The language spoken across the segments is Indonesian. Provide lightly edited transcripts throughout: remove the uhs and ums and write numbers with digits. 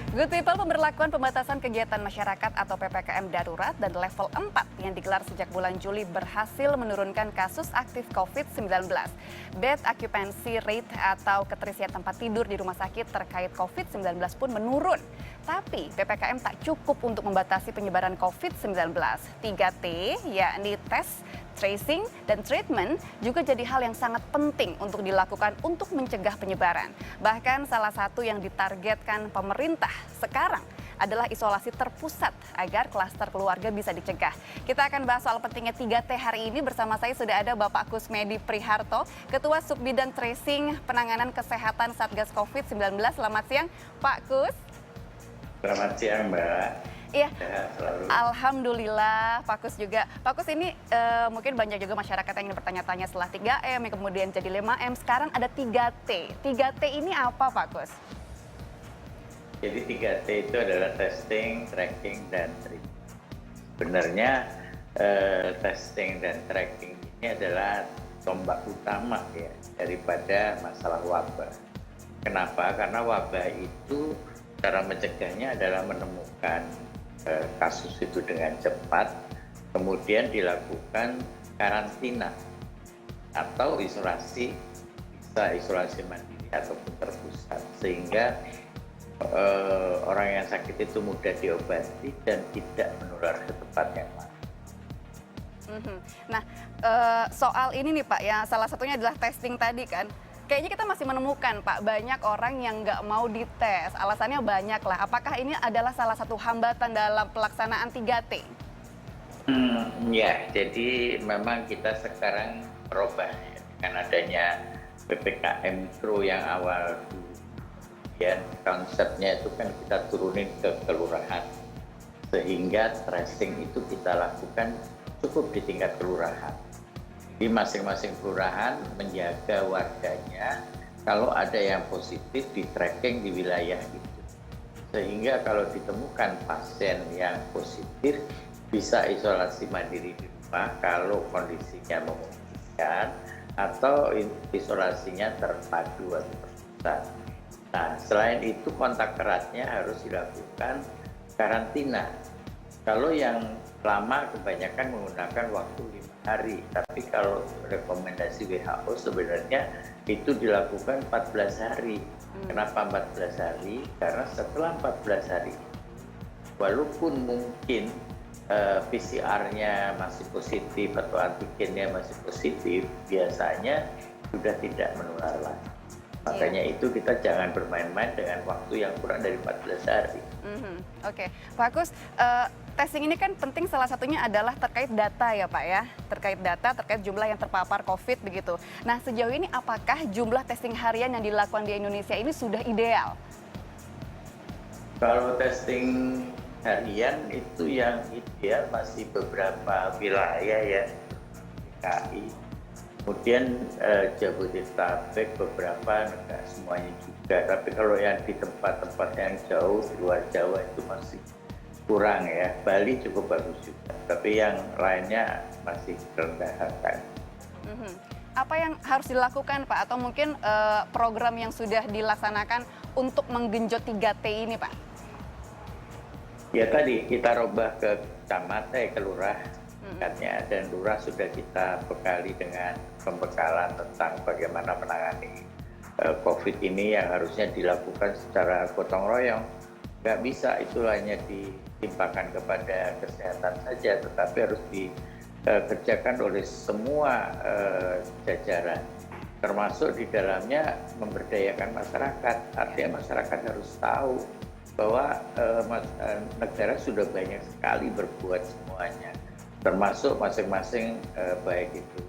Good People, pemberlakuan pembatasan kegiatan masyarakat atau PPKM darurat dan level 4 yang digelar sejak bulan Juli berhasil menurunkan kasus aktif COVID-19. Bed occupancy rate atau keterisian tempat tidur di rumah sakit terkait COVID-19 pun menurun. Tapi PPKM tak cukup untuk membatasi penyebaran COVID-19. 3T, yakni tes, tracing, dan treatment juga jadi hal yang sangat penting untuk dilakukan untuk mencegah penyebaran. Bahkan salah satu yang ditargetkan pemerintah sekarang adalah isolasi terpusat agar klaster keluarga bisa dicegah. Kita akan bahas soal pentingnya 3T hari ini. Bersama saya sudah ada Bapak Kusmedi Priharto, Ketua Subbidang Tracing Penanganan Kesehatan Satgas COVID-19. Selamat siang, Pak Kus. Selamat siang, Mbak. Iya, alhamdulillah Pak Kus juga. Pak Kus, ini mungkin banyak juga masyarakat yang ingin bertanya-tanya setelah 3M yang kemudian jadi 5M. Sekarang ada 3T. 3T ini apa, Pak Kus? Jadi 3T itu adalah testing, tracking, dan treatment. Sebenarnya testing dan tracking ini adalah tombak utama ya daripada masalah wabah. Kenapa? Karena wabah itu cara mencegahnya adalah menemukan kasus itu dengan cepat, kemudian dilakukan karantina atau isolasi, bisa isolasi mandiri ataupun terpusat, sehingga orang yang sakit itu mudah diobati dan tidak menular ke tempat yang lain. Nah, soal ini nih Pak, ya salah satunya adalah testing tadi kan. Kayaknya kita masih menemukan Pak, banyak orang yang nggak mau dites, alasannya banyak lah. Apakah ini adalah salah satu hambatan dalam pelaksanaan 3T? Ya, jadi memang kita sekarang berubah ya, dengan adanya PPKM Mikro yang awal kemudian konsepnya itu kan kita turunin ke kelurahan, sehingga tracing itu kita lakukan cukup di tingkat kelurahan. Di masing-masing kelurahan menjaga warganya kalau ada yang positif di tracking di wilayah itu. Sehingga kalau ditemukan pasien yang positif bisa isolasi mandiri di rumah kalau kondisinya memungkinkan atau isolasinya terpadu atau terpusat. Nah, selain itu kontak eratnya harus dilakukan karantina. Kalau yang lama kebanyakan menggunakan waktu 5 hari, tapi kalau rekomendasi WHO sebenarnya itu dilakukan 14 hari. Kenapa 14 hari? Karena setelah 14 hari, walaupun mungkin PCR-nya masih positif atau antigennya masih positif, biasanya sudah tidak menular lagi. Makanya itu kita jangan bermain-main dengan waktu yang kurang dari 14 hari. Oke, Pak Kus, testing ini kan penting, salah satunya adalah terkait data ya Pak ya, terkait data, terkait jumlah yang terpapar COVID begitu. Nah, sejauh ini apakah jumlah testing harian yang dilakukan di Indonesia ini sudah ideal? Kalau testing harian itu yang ideal masih beberapa wilayah ya, DKI, kemudian Jabodetabek beberapa, enggak semuanya juga. Tapi kalau yang di tempat-tempat yang jauh di luar Jawa itu masih kurang ya. Bali cukup bagus juga, tapi yang lainnya masih rendahan. Apa yang harus dilakukan Pak, atau mungkin program yang sudah dilaksanakan untuk menggenjot 3T ini Pak? Ya tadi kita robah ke kecamatan, ke lurah, dan lurah sudah kita bekali dengan pembekalan tentang bagaimana menangani COVID ini yang harusnya dilakukan secara gotong royong. Nggak bisa itu hanya ditimpakan kepada kesehatan saja, tetapi harus dikerjakan oleh semua jajaran, termasuk di dalamnya memberdayakan masyarakat. Artinya masyarakat harus tahu bahwa negara sudah banyak sekali berbuat semuanya, termasuk masing-masing baik itu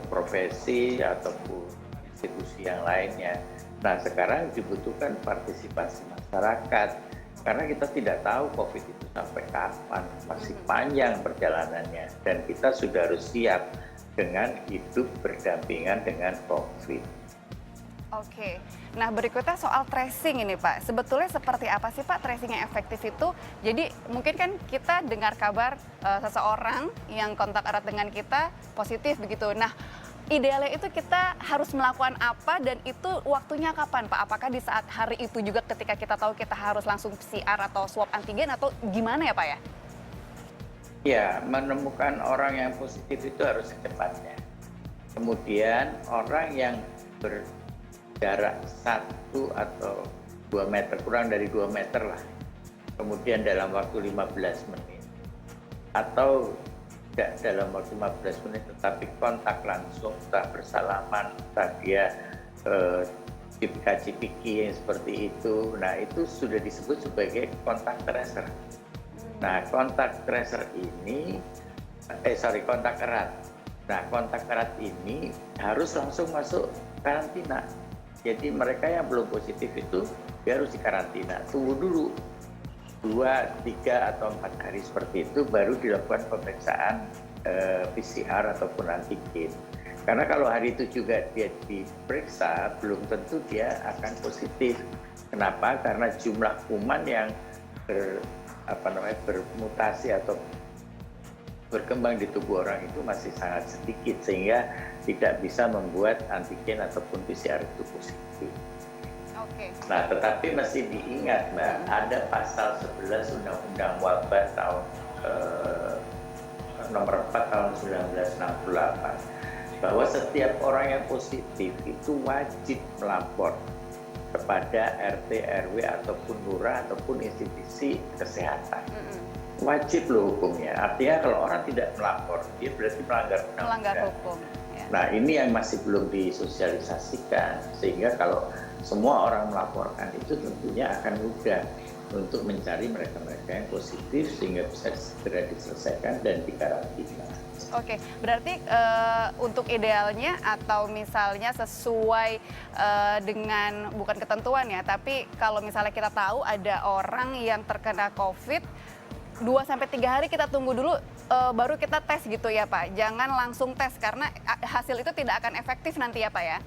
profesi ataupun institusi yang lainnya. Nah, sekarang dibutuhkan partisipasi masyarakat, karena kita tidak tahu COVID itu sampai kapan, masih panjang perjalanannya, dan kita sudah harus siap dengan hidup berdampingan dengan COVID. Oke, nah berikutnya soal tracing ini Pak. Sebetulnya seperti apa sih Pak tracing yang efektif itu? Jadi mungkin kan kita dengar kabar seseorang yang kontak erat dengan kita positif begitu. Nah, idealnya itu kita harus melakukan apa dan itu waktunya kapan Pak? Apakah di saat hari itu juga ketika kita tahu kita harus langsung PCR atau swab antigen atau gimana ya Pak ya? Ya, menemukan orang yang positif itu harus secepatnya. Kemudian orang yang berjarak 1 atau 2 meter, kurang dari 2 meter lah. Kemudian dalam waktu 15 menit. Atau tidak dalam waktu 15 menit, tetapi kontak langsung, entah bersalaman, entah dia cipika-cipiki yang seperti itu. Nah, itu sudah disebut sebagai kontak tracer. Nah, kontak tracer ini, kontak erat. Nah, kontak erat ini harus langsung masuk karantina. Jadi mereka yang belum positif itu dia harus dikarantina. Tunggu dulu 2, 3, atau 4 hari seperti itu baru dilakukan pemeriksaan PCR ataupun antigen. Karena kalau hari itu juga dia diperiksa, belum tentu dia akan positif. Kenapa? Karena jumlah kuman yang bermutasi atau berkembang di tubuh orang itu masih sangat sedikit sehingga tidak bisa membuat antigen ataupun PCR itu positif. Oke. Nah, tetapi masih diingat, Mbak, ada pasal 11 Undang-Undang Wabah tahun nomor 4 tahun 1968 bahwa setiap orang yang positif itu wajib melapor kepada RT, RW ataupun lurah ataupun institusi kesehatan. Wajib loh hukumnya. Artinya kalau orang tidak melapor, dia berarti melanggar hukum. Ya. Nah, ini yang masih belum disosialisasikan sehingga kalau semua orang melaporkan itu tentunya akan mudah untuk mencari mereka-mereka yang positif sehingga bisa segera diselesaikan dan dikarantina. Oke, berarti untuk idealnya atau misalnya sesuai dengan bukan ketentuan ya, tapi kalau misalnya kita tahu ada orang yang terkena COVID, 2-3 hari kita tunggu dulu baru kita tes gitu ya Pak. Jangan langsung tes karena hasil itu tidak akan efektif nanti ya Pak ya.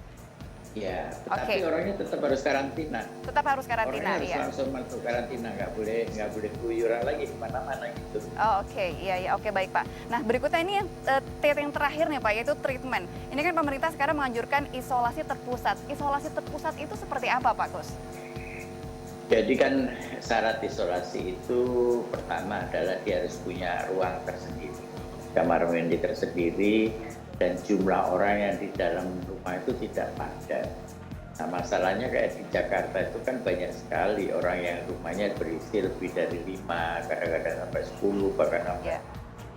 Ya, tetapi orangnya tetap harus karantina. Tetap harus karantina, orangnya harus langsung masuk karantina, nggak boleh keluyuran lagi kemana-mana gitu. Oh, oke, iya, oke baik Pak. Nah berikutnya ini yang terakhir nih Pak, yaitu treatment. Ini kan pemerintah sekarang menganjurkan isolasi terpusat. Isolasi terpusat itu seperti apa Pak Kus? Jadi kan syarat isolasi itu pertama adalah dia harus punya ruang tersendiri, kamar mandi tersendiri, dan jumlah orang yang di dalam rumah itu tidak padat. Nah, masalahnya kayak di Jakarta itu kan banyak sekali orang yang rumahnya berisi lebih dari 5, kadang-kadang sampai 10, bahkan sampai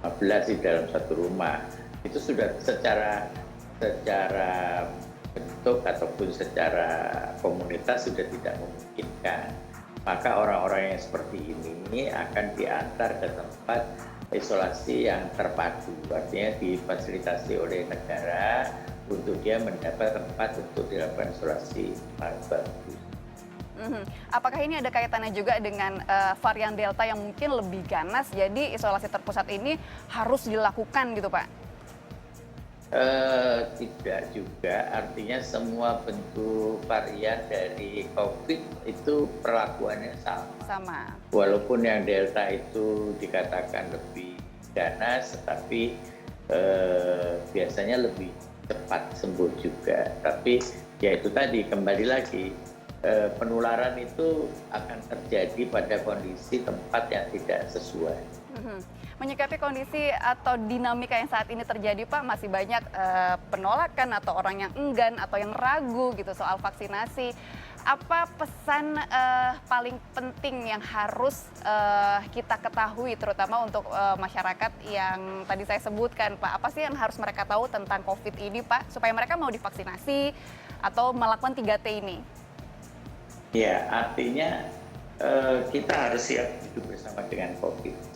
15 di dalam satu rumah. Itu sudah secara bentuk ataupun secara komunitas sudah tidak memungkinkan. Maka orang-orang yang seperti ini akan diantar ke tempat isolasi yang terpadu, artinya difasilitasi oleh negara untuk dia mendapat tempat untuk dilakukan isolasi bagus. Apakah ini ada kaitannya juga dengan varian Delta yang mungkin lebih ganas, jadi isolasi terpusat ini harus dilakukan gitu Pak? Tidak juga, artinya semua bentuk varian dari COVID itu perlakuannya sama. Walaupun yang Delta itu dikatakan lebih ganas, tetapi biasanya lebih cepat sembuh juga. Tapi ya itu tadi, kembali lagi, penularan itu akan terjadi pada kondisi tempat yang tidak sesuai. Menyikapi kondisi atau dinamika yang saat ini terjadi Pak, masih banyak penolakan atau orang yang enggan atau yang ragu gitu soal vaksinasi. Apa pesan paling penting yang harus kita ketahui terutama untuk masyarakat yang tadi saya sebutkan Pak? Apa sih yang harus mereka tahu tentang COVID ini Pak supaya mereka mau divaksinasi atau melakukan 3T ini? Ya, artinya kita harus siap hidup bersama dengan COVID.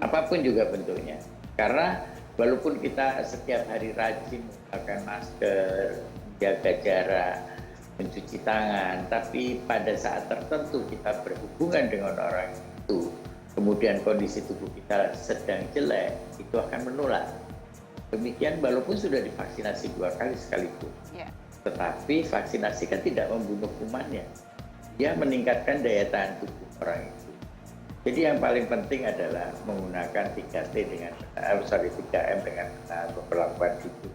Apapun juga bentuknya. Karena walaupun kita setiap hari rajin menggunakan masker, menjaga jarak, mencuci tangan, tapi pada saat tertentu kita berhubungan dengan orang itu, kemudian kondisi tubuh kita sedang jelek, itu akan menular. Demikian walaupun sudah divaksinasi 2 kali sekalipun. Tetapi vaksinasi kan tidak membunuh kumannya. Dia meningkatkan daya tahan tubuh orang itu. Jadi yang paling penting adalah menggunakan 3M dengan benar, perlakuan itu.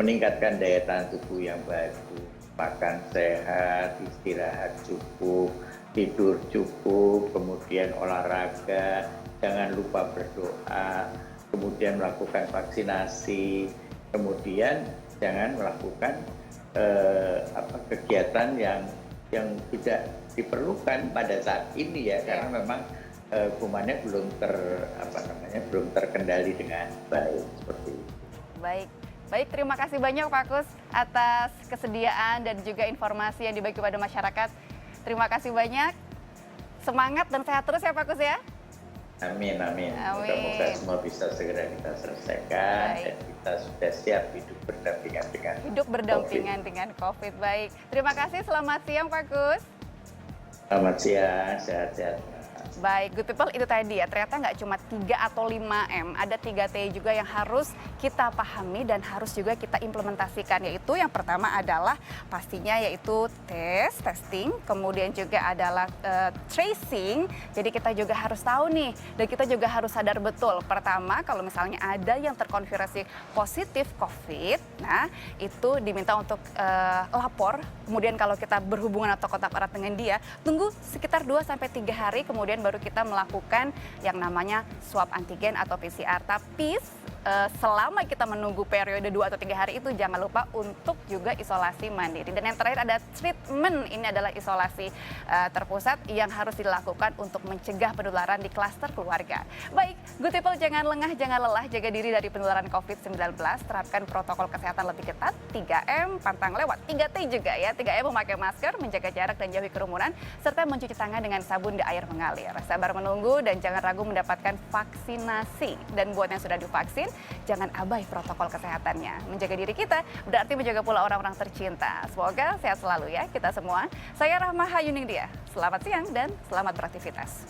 meningkatkan daya tahan tubuh yang bagus, makan sehat, istirahat cukup, tidur cukup, kemudian olahraga, jangan lupa berdoa, kemudian melakukan vaksinasi, kemudian jangan melakukan kegiatan yang tidak diperlukan pada saat ini ya, karena memang kumannya belum terkendali dengan baik seperti itu. Baik, terima kasih banyak Pak Kus atas kesediaan dan juga informasi yang dibagi kepada masyarakat. Terima kasih banyak. Semangat dan sehat terus ya Pak Kus ya. Amin. Moga-moga semua bisa segera kita selesaikan dan kita sudah siap hidup berdampingan dengan COVID. Baik, terima kasih. Selamat siang Pak Kus. Selamat siang, sehat-sehat. Baik, good people, itu tadi ya, ternyata nggak cuma 3 atau 5M, ada 3T juga yang harus kita pahami dan harus juga kita implementasikan, yaitu yang pertama adalah pastinya yaitu testing, kemudian juga adalah tracing, jadi kita juga harus tahu nih, dan kita juga harus sadar betul, pertama kalau misalnya ada yang terkonfirmasi positif COVID, nah itu diminta untuk lapor, kemudian kalau kita berhubungan atau kontak erat dengan dia, tunggu sekitar 2-3 hari, kemudian baru kita melakukan yang namanya swab antigen atau PCR. Tapi selama kita menunggu periode 2 atau 3 hari itu jangan lupa untuk juga isolasi mandiri. Dan yang terakhir ada treatment, ini adalah isolasi terpusat yang harus dilakukan untuk mencegah penularan di klaster keluarga. Baik, good people, jangan lengah, jangan lelah, jaga diri dari penularan COVID-19, terapkan protokol kesehatan lebih ketat, 3M, pantang lewat, 3T juga ya, 3M memakai masker, menjaga jarak dan jauhi kerumunan, serta mencuci tangan dengan sabun dan air mengalir. Sabar menunggu dan jangan ragu mendapatkan vaksinasi. Dan buat yang sudah divaksin, jangan abai protokol kesehatannya. Menjaga diri kita berarti menjaga pula orang-orang tercinta. Semoga sehat selalu ya kita semua. Saya Rahma Hayuningdia. Selamat siang dan selamat beraktivitas.